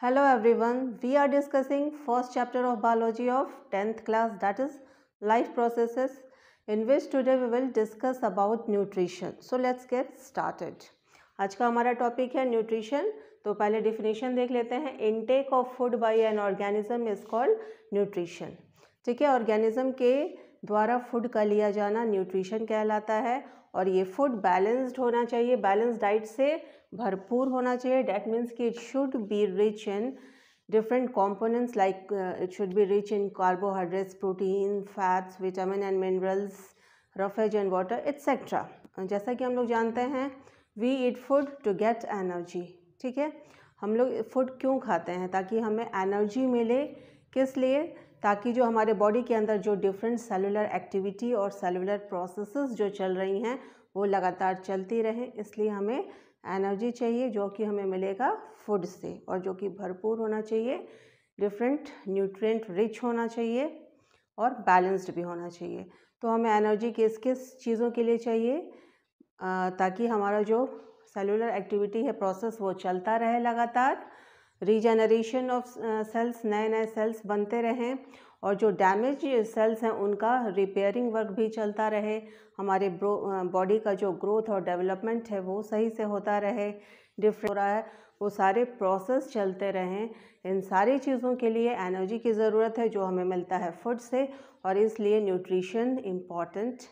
Hello everyone, we are discussing first chapter of biology of 10th class, that is life processes, in which today we will discuss about nutrition. So let's get started. आज का हमारा topic है nutrition. तो पहले definition देख लेते हैं. Intake of food by an organism is called nutrition. ठीक है, ऑर्गेनिज्म के द्वारा फूड का लिया जाना न्यूट्रिशन कहलाता है. और ये फूड बैलेंस्ड होना चाहिए, बैलेंस डाइट से भरपूर होना चाहिए. डैट मीन्स कि it should be rich in different components like it should be rich in carbohydrates, protein, fats, vitamin and minerals, roughage and water etc. जैसा कि हम लोग जानते हैं we eat food to get energy. ठीक है, हम लोग फूड क्यों खाते हैं? ताकि हमें एनर्जी मिले. किस लिए? ताकि जो हमारे बॉडी के अंदर जो डिफरेंट सेलुलर एक्टिविटी और सेलुलर प्रोसेसेस जो चल रही हैं वो लगातार चलती रहें. इसलिए हमें एनर्जी चाहिए जो कि हमें मिलेगा फूड से, और जो कि भरपूर होना चाहिए, डिफरेंट न्यूट्रिएंट रिच होना चाहिए और बैलेंस्ड भी होना चाहिए. तो हमें एनर्जी किस किस चीज़ों के लिए चाहिए? ताकि हमारा जो सेलुलर एक्टिविटी है, प्रोसेस, वो चलता रहे लगातार. रीजनरेशन ऑफ सेल्स, नए नए सेल्स बनते रहें, और जो डैमेज सेल्स हैं उनका रिपेयरिंग वर्क भी चलता रहे. हमारे बॉडी का जो ग्रोथ और डेवलपमेंट है वो सही से होता रहे. डिफरेंट हो रहा है, वो सारे प्रोसेस चलते रहें. इन सारी चीज़ों के लिए एनर्जी की ज़रूरत है जो हमें मिलता है फूड से, और इसलिए न्यूट्रिशन इम्पॉर्टेंट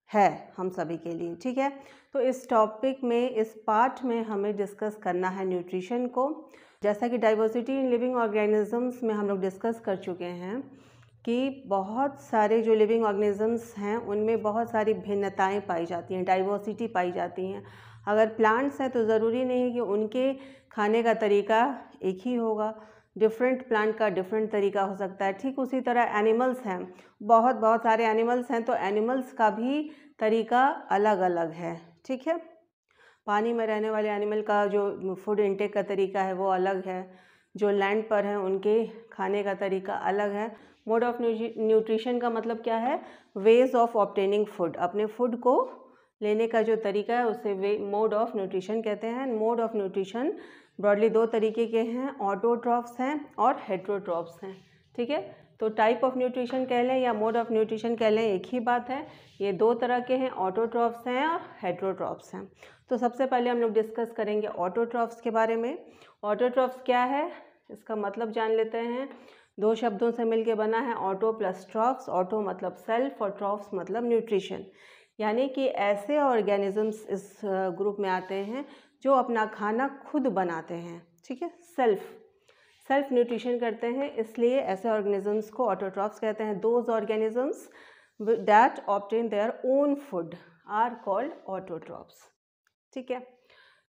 है हम सभी के लिए. ठीक है, तो इस टॉपिक में, इस पार्ट में हमें डिस्कस करना है न्यूट्रिशन को. जैसा कि डाइवर्सिटी इन लिविंग ऑर्गेनिजम्स में हम लोग डिस्कस कर चुके हैं कि बहुत सारे जो लिविंग ऑर्गेनिजम्स हैं उनमें बहुत सारी भिन्नताएं पाई जाती हैं, डाइवर्सिटी पाई जाती हैं. अगर प्लांट्स हैं तो ज़रूरी नहीं है कि उनके खाने का तरीका एक ही होगा. डिफरेंट प्लांट का डिफरेंट तरीका हो सकता है. ठीक उसी तरह एनिमल्स हैं, बहुत सारे एनिमल्स हैं, तो एनिमल्स का भी तरीका अलग अलग है. ठीक है, पानी में रहने वाले एनिमल का जो फूड इनटेक का तरीका है वो अलग है, जो लैंड पर हैं उनके खाने का तरीका अलग है. मोड ऑफ न्यूट्रिशन का मतलब क्या है? Ways of obtaining food. अपने फूड को लेने का जो तरीका है उसे मोड ऑफ न्यूट्रिशन कहते हैं. मोड ऑफ न्यूट्रिशन ब्रॉडली दो तरीके के हैं, ऑटोट्रॉफ्स हैं और हेट्रोट्रॉफ्स हैं. ठीक है, तो टाइप ऑफ न्यूट्रिशन कह लें या मोड ऑफ न्यूट्रिशन कह लें, एक ही बात है. ये दो तरह के हैं, ऑटोट्रॉफ्स हैं और हेट्रोट्रॉफ्स हैं. तो सबसे पहले हम लोग डिस्कस करेंगे ऑटोट्रॉफ्स के बारे में. ऑटोट्रॉफ्स क्या है, इसका मतलब जान लेते हैं. दो शब्दों से मिलके बना है, ऑटो प्लस ट्रॉफ्स. ऑटो मतलब सेल्फ और ट्रॉफ्स मतलब न्यूट्रिशन. यानी कि ऐसे ऑर्गेनिजम्स इस ग्रुप में आते हैं जो अपना खाना खुद बनाते हैं. ठीक है, सेल्फ न्यूट्रिशन करते हैं, इसलिए ऐसे ऑर्गेनिजम्स को ऑटोट्रॉफ्स कहते हैं. Those organisms that obtain their own food are called autotrophs. ठीक है,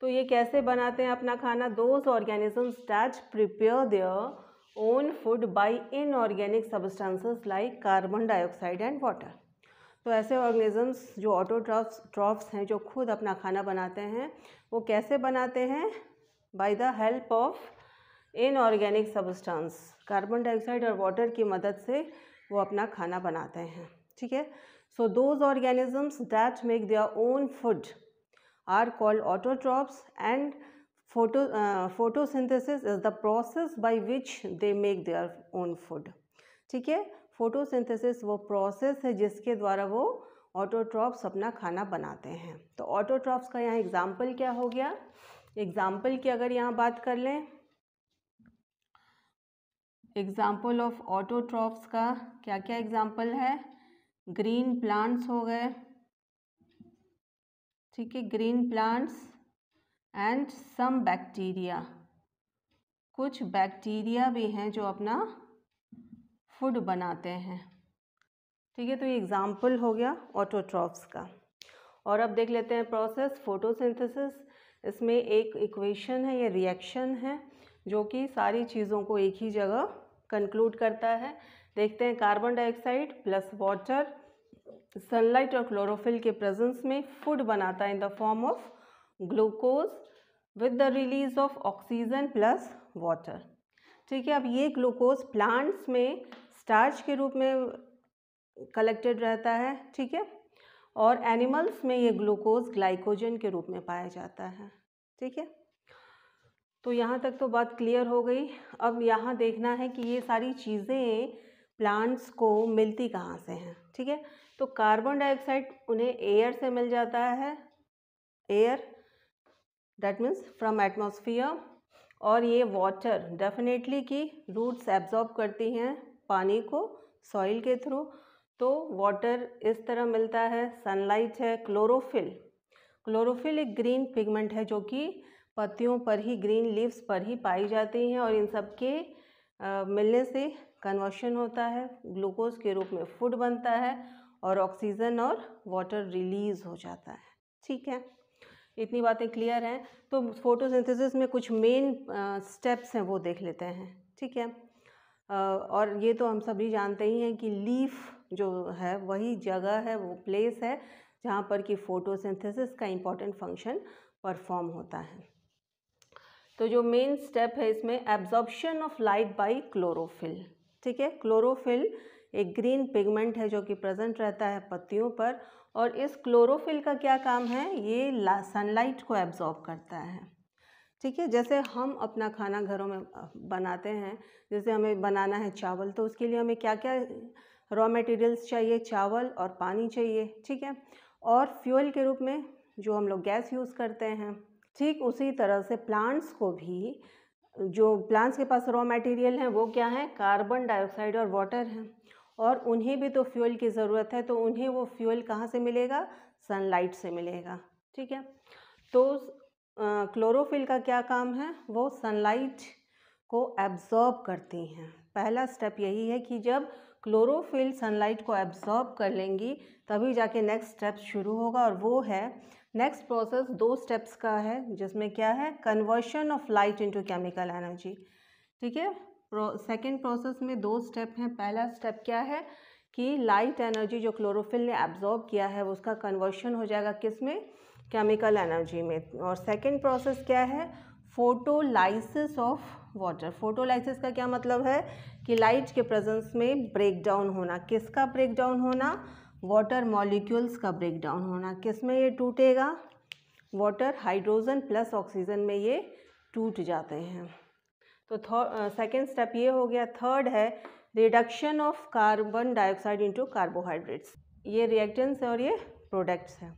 तो ये कैसे बनाते हैं अपना खाना? Those organisms that prepare their own food by inorganic substances like carbon dioxide and water. तो ऐसे ऑर्गेनिजम्स जो ऑटोट्रॉफ्स हैं, जो खुद अपना खाना बनाते हैं, वो कैसे बनाते हैं? By the help of inorganic substance, carbon dioxide और वाटर की मदद से वो अपना खाना बनाते हैं. ठीक है, सो those organisms that make their own food are called autotrophs, and photosynthesis is the process by which they make their own food. ठीक है, फोटोसिंथेसिस वो प्रोसेस है जिसके द्वारा वो ऑटोट्रॉफ्स अपना खाना बनाते हैं. तो ऑटोट्रॉफ्स का यहाँ एग्जाम्पल क्या हो गया? एग्जाम्पल की अगर यहाँ बात कर लें, एग्जाम्पल ऑफ ऑटोट्रॉफ्स का क्या क्या एग्जाम्पल है? ग्रीन प्लांट्स हो गए. ठीक है, green plants and some bacteria. कुछ बैक्टीरिया भी हैं जो अपना फूड बनाते हैं. ठीक है, तो ये एग्जाम्पल हो गया ऑटोट्रॉफ्स का. और अब देख लेते हैं प्रोसेस फोटोसिंथेसिस. इसमें एक इक्वेशन है, ये रिएक्शन है जो कि सारी चीज़ों को एक ही जगह कंक्लूड करता है. देखते हैं, carbon dioxide plus water sunlight और क्लोरोफिल के प्रेजेंस में फूड बनाता है in the form of glucose with the release of oxygen plus water. ठीक है, अब ये ग्लूकोज प्लांट्स में स्टार्च के रूप में कलेक्टेड रहता है. ठीक है, और एनिमल्स में ये ग्लूकोज ग्लाइकोजन के रूप में पाया जाता है. ठीक है, तो यहाँ तक तो बात क्लियर हो गई। अब यहाँ देखना है कि ये सारी चीज़ें प्लांट्स को मिलती कहाँ से हैं, ठीक है। तो कार्बन डाइऑक्साइड उन्हें एयर से मिल जाता है, air that means from atmosphere, और ये वाटर डेफिनेटली कि रूट्स एब्जॉर्ब करती हैं पानी को सॉइल के थ्रू, तो वाटर इस तरह मिलता है। सनलाइट है, क्लोरोफिल, क्लोरोफिल एक ग्रीन पिगमेंट है जो कि पत्तियों पर ही, ग्रीन लीव्स पर ही पाई जाती हैं, और इन सब के मिलने से कन्वर्शन होता है, ग्लूकोज के रूप में फूड बनता है, और ऑक्सीजन और वाटर रिलीज हो जाता है, ठीक है। इतनी बातें क्लियर हैं। तो फोटोसिंथेसिस में कुछ मेन स्टेप्स हैं वो देख लेते हैं, ठीक है। और ये तो हम सभी जानते ही हैं कि लीफ जो है वही जगह है, वो प्लेस है जहाँ पर कि फोटोसिंथेसिस का इम्पॉर्टेंट फंक्शन परफॉर्म होता है। तो जो मेन स्टेप है इसमें absorption of light by chlorophyll, ठीक है। क्लोरोफिल एक ग्रीन पिगमेंट है जो कि प्रेजेंट रहता है पत्तियों पर, और इस क्लोरोफिल का क्या काम है, ये सनलाइट को एब्जॉर्ब करता है, ठीक है। जैसे हम अपना खाना घरों में बनाते हैं, जैसे हमें बनाना है चावल, तो उसके लिए हमें क्या क्या रॉ मटेरियल्स चाहिए, चावल और पानी चाहिए, ठीक है। और फ्यूल के रूप में जो हम लोग गैस यूज़ करते हैं, ठीक उसी तरह से प्लांट्स को भी, जो प्लांट्स के पास रॉ मटेरियल हैं वो क्या है, कार्बन डाइऑक्साइड और वाटर हैं, और उन्हें भी तो फ्यूल की ज़रूरत है, तो उन्हें वो फ्यूल कहाँ से मिलेगा, सनलाइट से मिलेगा, ठीक है। तो क्लोरोफिल का क्या काम है, वो सनलाइट को एब्जॉर्ब करती हैं। पहला स्टेप यही है कि जब क्लोरोफिल सनलाइट को एब्जॉर्ब कर लेंगी तभी जाके नेक्स्ट स्टेप शुरू होगा, और वो है नेक्स्ट प्रोसेस 2 स्टेप्स का है, जिसमें क्या है, conversion of light into chemical energy, ठीक है। सेकेंड प्रोसेस में 2 स्टेप हैं। पहला स्टेप क्या है कि लाइट एनर्जी जो क्लोरोफिल ने एब्जॉर्ब किया है उसका कन्वर्शन हो जाएगा किस में, केमिकल एनर्जी में। और सेकेंड प्रोसेस क्या है, फोटोलाइसिस ऑफ वाटर। फोटोलाइसिस का क्या मतलब है कि लाइट के प्रेजेंस में ब्रेक डाउन होना। किसका ब्रेक डाउन होना, वाटर मॉलिक्यूल्स का ब्रेक डाउन होना। किस में ये टूटेगा, वाटर, हाइड्रोजन प्लस ऑक्सीजन में ये टूट जाते हैं। तो सेकेंड स्टेप ये हो गया। थर्ड है reduction of carbon dioxide into carbohydrates. ये रिएक्टेंट्स है और ये प्रोडक्ट्स हैं।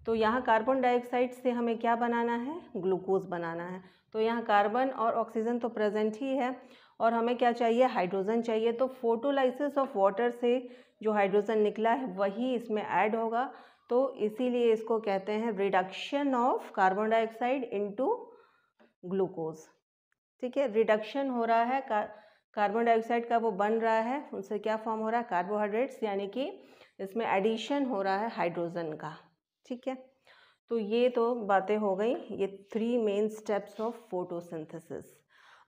तो यहाँ कार्बन डाइऑक्साइड से हमें क्या बनाना है, ग्लूकोज बनाना है। तो यहाँ कार्बन और ऑक्सीजन तो प्रेजेंट ही है, और हमें क्या चाहिए, हाइड्रोजन चाहिए। तो फोटोलाइसिस ऑफ वाटर से जो हाइड्रोजन निकला है वही इसमें ऐड होगा, तो इसीलिए इसको कहते हैं reduction of carbon dioxide into glucose, ठीक है। रिडक्शन हो रहा है, कार्बन डाइऑक्साइड का वो बन रहा है, उनसे क्या फॉर्म हो रहा है, कार्बोहाइड्रेट्स, यानी कि इसमें एडिशन हो रहा है हाइड्रोजन का, ठीक है। तो ये तो बातें हो गई, ये 3 मेन स्टेप्स ऑफ फोटोसिंथेसिस।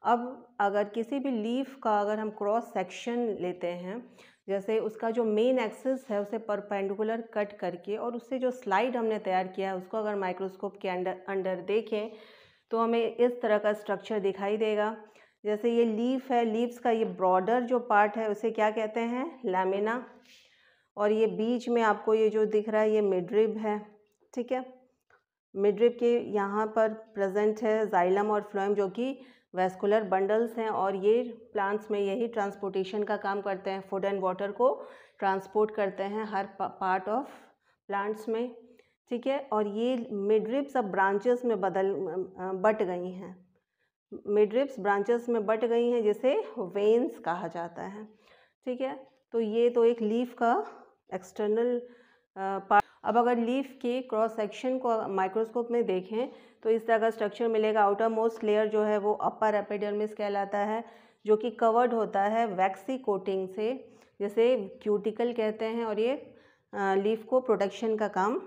अब अगर किसी भी लीफ का अगर हम क्रॉस सेक्शन लेते हैं, जैसे उसका जो मेन एक्सिस है उसे परपेंडिकुलर कट करके, और उससे जो स्लाइड हमने तैयार किया है उसको अगर माइक्रोस्कोप के अंडर देखें तो हमें इस तरह का स्ट्रक्चर दिखाई देगा। जैसे ये लीफ है, लीव्स का ये ब्रॉडर जो पार्ट है उसे क्या कहते हैं, लैमिना, और ये बीच में आपको ये जो दिख रहा है ये मिडरिब है, ठीक है। मिडरिब के यहाँ पर प्रेजेंट है जाइलम और फ्लोएम जो कि वेस्कुलर बंडल्स हैं, और ये प्लांट्स में यही ट्रांसपोर्टेशन का काम करते हैं, फूड एंड वाटर को ट्रांसपोर्ट करते हैं हर पार्ट ऑफ प्लांट्स में, ठीक है। और ये मिडरिब्स अब ब्रांचेस में बट गई हैं, मिडरिब्स ब्रांचेस में बट गई हैं जिसे वेन्स कहा जाता है, ठीक है। तो ये तो एक लीफ का एक्सटर्नल पार्ट। अब अगर लीफ के क्रॉस सेक्शन को माइक्रोस्कोप में देखें तो इस तरह का स्ट्रक्चर मिलेगा। आउटर मोस्ट लेयर जो है वो अपर एपिडर्मिस कहलाता है, जो कि कवर्ड होता है वैक्सी कोटिंग से, जिसे क्यूटिकल कहते हैं, और ये लीफ को प्रोटेक्शन का काम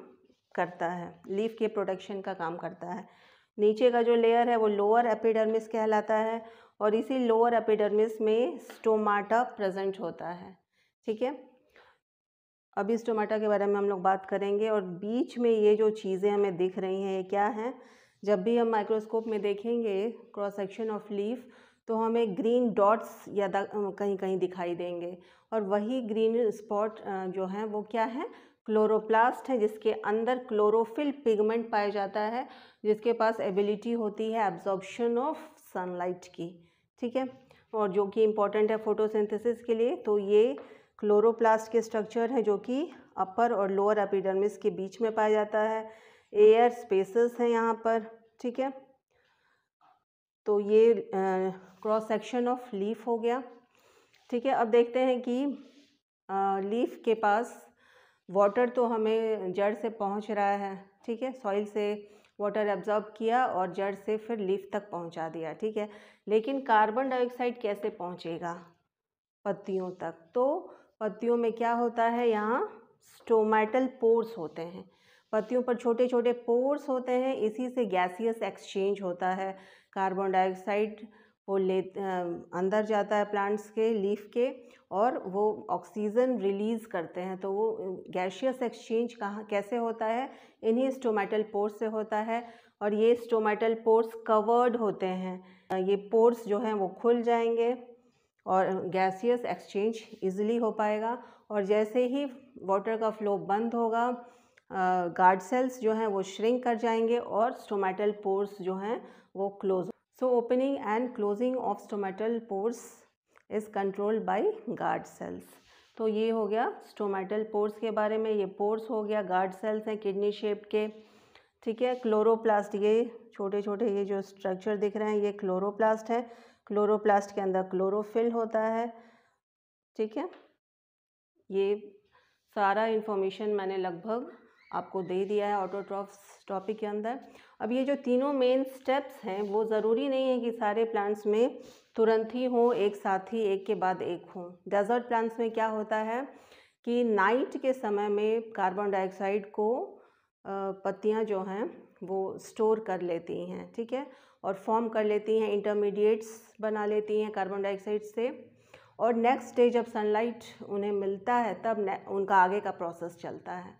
करता है, लीफ के प्रोटेक्शन का काम करता है। नीचे का जो लेयर है वो लोअर एपिडर्मिस कहलाता है, और इसी लोअर एपिडर्मिस में स्टोमाटा प्रेजेंट होता है, ठीक है। अभी स्टोमाटा के बारे में हम लोग बात करेंगे। और बीच में ये जो चीज़ें हमें दिख रही हैं ये क्या हैं, जब भी हम माइक्रोस्कोप में देखेंगे क्रॉस सेक्शन ऑफ लीफ तो हमें ग्रीन डॉट्स या कहीं कहीं दिखाई देंगे, और वही ग्रीन स्पॉट जो हैं वो क्या है, क्लोरोप्लास्ट है जिसके अंदर क्लोरोफिल पिगमेंट पाया जाता है, जिसके पास एबिलिटी होती है एब्जॉर्प्शन ऑफ सनलाइट की, ठीक है, और जो कि इम्पॉर्टेंट है फोटोसिंथेसिस के लिए। तो ये क्लोरोप्लास्ट के स्ट्रक्चर है जो कि अपर और लोअर एपिडर्मिस के बीच में पाया जाता है। एयर स्पेसेस हैं यहाँ पर, ठीक है। तो ये क्रॉस सेक्शन ऑफ लीफ हो गया, ठीक है। अब देखते हैं कि लीफ के पास वाटर तो हमें जड़ से पहुँच रहा है, ठीक है, सॉइल से वाटर एब्जॉर्ब किया और जड़ से फिर लीफ तक पहुँचा दिया, ठीक है। लेकिन कार्बन डाइऑक्साइड कैसे पहुँचेगा पत्तियों तक? तो पत्तियों में क्या होता है, यहाँ स्टोमेटल पोर्स होते हैं, पत्तियों पर छोटे छोटे पोर्स होते हैं, इसी से गैसियस एक्सचेंज होता है। कार्बन डाइऑक्साइड वो अंदर जाता है प्लांट्स के लीफ के और वो ऑक्सीजन रिलीज़ करते हैं। तो वो गैसियस एक्सचेंज कहाँ कैसे होता है? इन्हीं स्टोमेटल पोर्स से होता है। और ये स्टोमेटल पोर्स कवर्ड होते हैं, ये पोर्स जो हैं वो खुल जाएंगे और गैसियस एक्सचेंज इजीली हो पाएगा। और जैसे ही वाटर का फ्लो बंद होगा, गार्ड सेल्स जो हैं वो श्रिंक कर जाएंगे और स्टोमेटल पोर्स जो हैं वो close. So opening and closing of stomatal pores is controlled by guard cells. तो ये हो गया स्टोमेटल पोर्स के बारे में। ये पोर्स हो गया, गार्ड सेल्स हैं किडनी शेप के, ठीक है। क्लोरोप्लास्ट, ये छोटे छोटे ये जो स्ट्रक्चर दिख रहे हैं ये क्लोरोप्लास्ट है। क्लोरोप्लास्ट के अंदर क्लोरोफिल होता है, ठीक है। ये सारा इन्फॉर्मेशन मैंने लगभग आपको दे दिया है ऑटोट्रॉफ्स टॉपिक के अंदर। अब ये जो तीनों मेन स्टेप्स हैं वो ज़रूरी नहीं है कि सारे प्लांट्स में तुरंत ही हों, एक साथ ही एक के बाद एक हों। डेजर्ट प्लांट्स में क्या होता है कि नाइट के समय में कार्बन डाइऑक्साइड को पत्तियां जो हैं वो स्टोर कर लेती हैं, ठीक है, और फॉर्म कर लेती हैं, इंटरमीडिएट्स बना लेती हैं कार्बन डाइऑक्साइड से। और नेक्स्ट डे जब सनलाइट उन्हें मिलता है तब उनका आगे का प्रोसेस चलता है,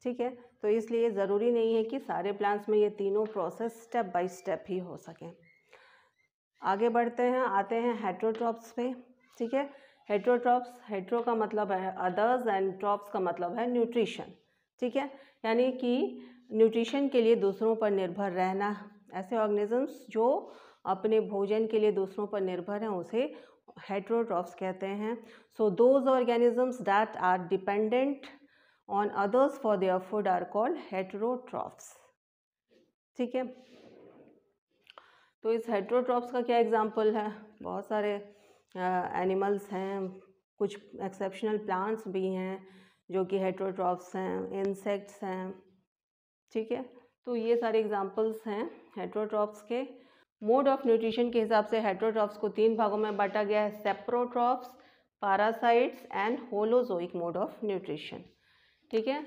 ठीक है। तो इसलिए ज़रूरी नहीं है कि सारे प्लांट्स में ये तीनों प्रोसेस स्टेप बाय स्टेप ही हो सकें। आगे बढ़ते हैं, आते हैं हेट्रोट्रॉप्स पे, ठीक है। हेट्रोट्रॉप्स, हेट्रो का मतलब है अदर्स एंड ट्रॉप्स का मतलब है न्यूट्रिशन, ठीक है, यानी कि न्यूट्रिशन के लिए दूसरों पर निर्भर रहना। ऐसे ऑर्गेनिजम्स जो अपने भोजन के लिए दूसरों पर निर्भर हैं उसे हेट्रोट्रॉप्स कहते हैं। So those organisms that are dependent on others for their food are called heterotrophs, ठीक है। तो इस हेट्रोट्रॉप्स का क्या एग्जाम्पल है? बहुत सारे एनिमल्स हैं, कुछ एक्सेप्शनल प्लांट्स भी हैं जो कि हेट्रोट्रॉप्स हैं, इंसेक्ट्स हैं, ठीक है। तो ये सारे एग्जाम्पल्स हैं हेट्रोट्रॉप्स के। मोड ऑफ न्यूट्रिशन के हिसाब से हेट्रोट्रॉप्स को 3 भागों में बांटा गया है, saprotrophs, parasites and holozoic mode of nutrition, ठीक है।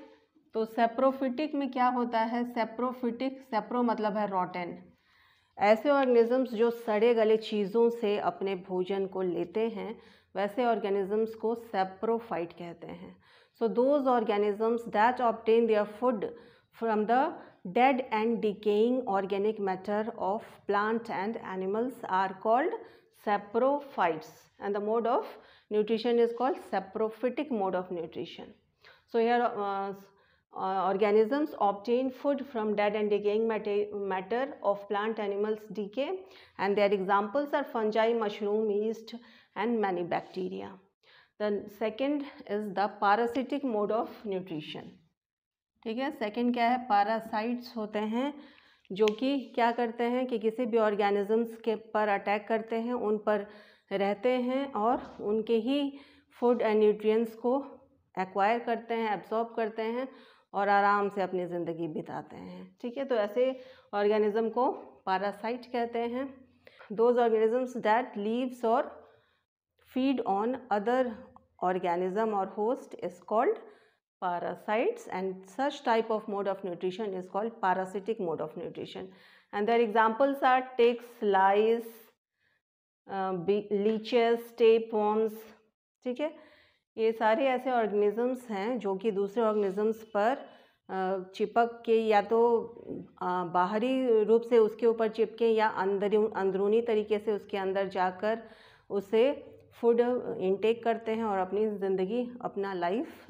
तो सेप्रोफिटिक में क्या होता है? सेप्रोफिटिक, सेप्रो मतलब है रॉटन, ऐसे ऑर्गेनिजम्स जो सड़े गले चीज़ों से अपने भोजन को लेते हैं वैसे ऑर्गेनिजम्स को सेप्रोफाइट कहते हैं। So those organisms that obtain their food from the dead and decaying organic matter of plant and animals are called saprophytes, and the mode of nutrition is called saprophytic mode of nutrition. So here organisms obtain food from dead and decaying matter of plant animals decay, and their examples are fungi, mushroom, yeast and many bacteria. The second is the parasitic mode of nutrition, ठीक है। Second क्या है? Parasites होते हैं जो कि क्या करते हैं कि किसी भी ऑर्गेनिजम्स के पर अटैक करते हैं, उन पर रहते हैं और उनके ही फूड एंड न्यूट्रिएंट्स को एक्वायर करते हैं, एब्जॉर्ब करते हैं और आराम से अपनी ज़िंदगी बिताते हैं, ठीक है। तो ऐसे ऑर्गेनिज्म को पैरासाइट कहते हैं। दोज ऑर्गेनिजम्स दैट लीव्स और फीड ऑन अदर ऑर्गेनिज्म और host is called parasites, and such type of mode of nutrition is called parasitic mode of nutrition, and their examples are ticks, lice, leeches, tapeworms, ठीक है। ये सारे ऐसे organisms हैं जो कि दूसरे ऑर्गेनिजम्स पर चिपक के या तो बाहरी रूप से उसके ऊपर चिपके या अंदरूनी तरीके से उसके अंदर जाकर उसे फूड इनटेक करते हैं और अपनी ज़िंदगी, अपना लाइफ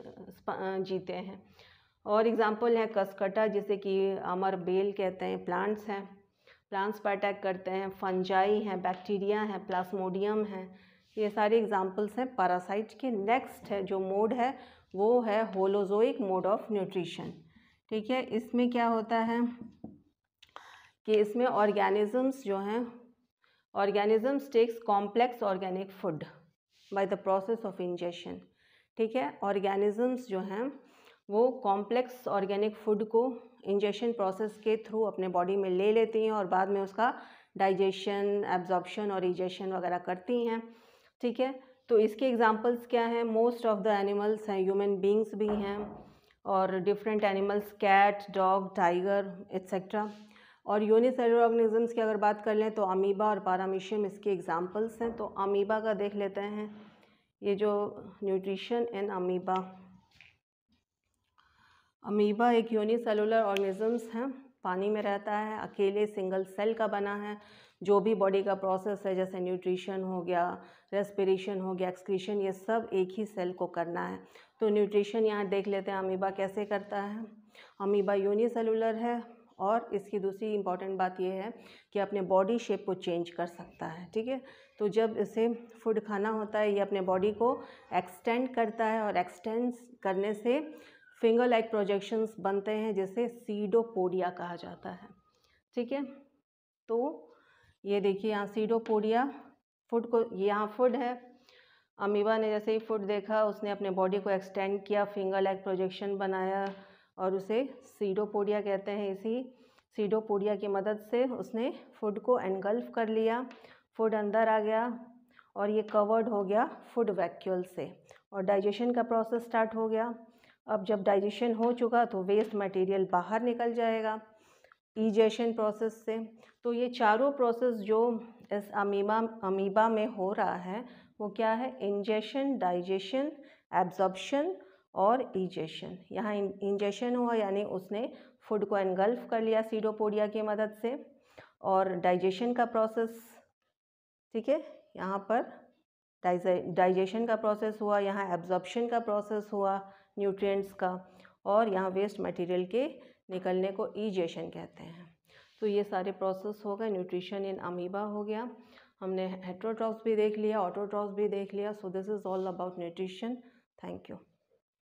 जीते हैं। और एग्जांपल है कसकटा, जिसे कि अमर बेल कहते हैं, प्लांट्स हैं, प्लांट्स पर अटैक करते हैं, फंजाई हैं, बैक्टीरिया हैं, प्लाज्मोडियम हैं, ये सारे एग्जांपल्स हैं पैरासाइट के। नेक्स्ट है जो मोड है वो है होलोजोइक मोड ऑफ न्यूट्रिशन। ठीक है, इसमें क्या होता है कि इसमें ऑर्गेनिजम्स जो हैं, organisms takes complex organic food by the process of ingestion. ठीक है, ऑर्गेनिजम्स जो हैं वो कॉम्प्लेक्स ऑर्गेनिक फूड को इंजेक्शन प्रोसेस के थ्रू अपने बॉडी में ले लेती हैं और बाद में उसका डाइजेशन, एब्जॉर्प्शन और इजेशन वगैरह करती हैं। ठीक है, तो इसके एग्जांपल्स क्या हैं? मोस्ट ऑफ द एनिमल्स हैं, ह्यूमन बींग्स भी हैं और different animals, cat, dog, tiger etcetera. और यूनिसेलुलर ऑर्गेनिजम्स की अगर बात कर लें तो अमीबा और पारामीशियम इसके एग्जांपल्स हैं। तो अमीबा का देख लेते हैं, ये जो न्यूट्रिशन इन अमीबा, अमीबा एक यूनिसेलुलर ऑर्गेनिजम्स हैं, पानी में रहता है, अकेले सिंगल सेल का बना है। जो भी बॉडी का प्रोसेस है जैसे न्यूट्रिशन हो गया, रेस्पिरेशन हो गया, एक्सक्रीशन, ये सब एक ही सेल को करना है। तो न्यूट्रिशन यहाँ देख लेते हैं अमीबा कैसे करता है। अमीबा यूनिसेलुलर है और इसकी दूसरी इंपॉर्टेंट बात यह है कि अपने बॉडी शेप को चेंज कर सकता है। ठीक है, तो जब इसे फूड खाना होता है ये अपने बॉडी को एक्सटेंड करता है और एक्सटेंड करने से फिंगर लाइक प्रोजेक्शंस बनते हैं जिसे सीडोपोडिया कहा जाता है। ठीक है, तो ये देखिए यहाँ सीडोपोडिया, फूड को, यहाँ फूड है, अमीबा ने जैसे ही फूड देखा उसने अपने बॉडी को एक्सटेंड किया, फिंगर लाइक प्रोजेक्शन बनाया और उसे सीडोपोडिया कहते हैं। इसी सीडोपोडिया की मदद से उसने फूड को एनगल्फ कर लिया, फूड अंदर आ गया और ये कवर्ड हो गया फूड वैक्यूल से और डाइजेशन का प्रोसेस स्टार्ट हो गया। अब जब डाइजेशन हो चुका तो वेस्ट मटेरियल बाहर निकल जाएगा इजेशन प्रोसेस से। तो ये चारों प्रोसेस जो इस अमीबा में हो रहा है वो क्या है? इंजेशन, डाइजेशन, एब्जॉर्प्शन और इजेशन। यहाँ इंजेशन हुआ यानी उसने फूड को एनगल्फ कर लिया सीडोपोडिया की मदद से, और डाइजेशन का प्रोसेस, ठीक है, यहाँ पर डाइजेशन का प्रोसेस हुआ, यहाँ एब्जॉर्प्शन का प्रोसेस हुआ न्यूट्रिएंट्स का, और यहाँ वेस्ट मटेरियल के निकलने को इजेशन कहते हैं। तो ये सारे प्रोसेस हो गए, न्यूट्रिशन इन अमीबा हो गया, हमने हेटेरोट्रॉफ्स भी देख लिया, ऑटोट्रॉफ्स भी देख लिया। So this is all about nutrition. Thank you.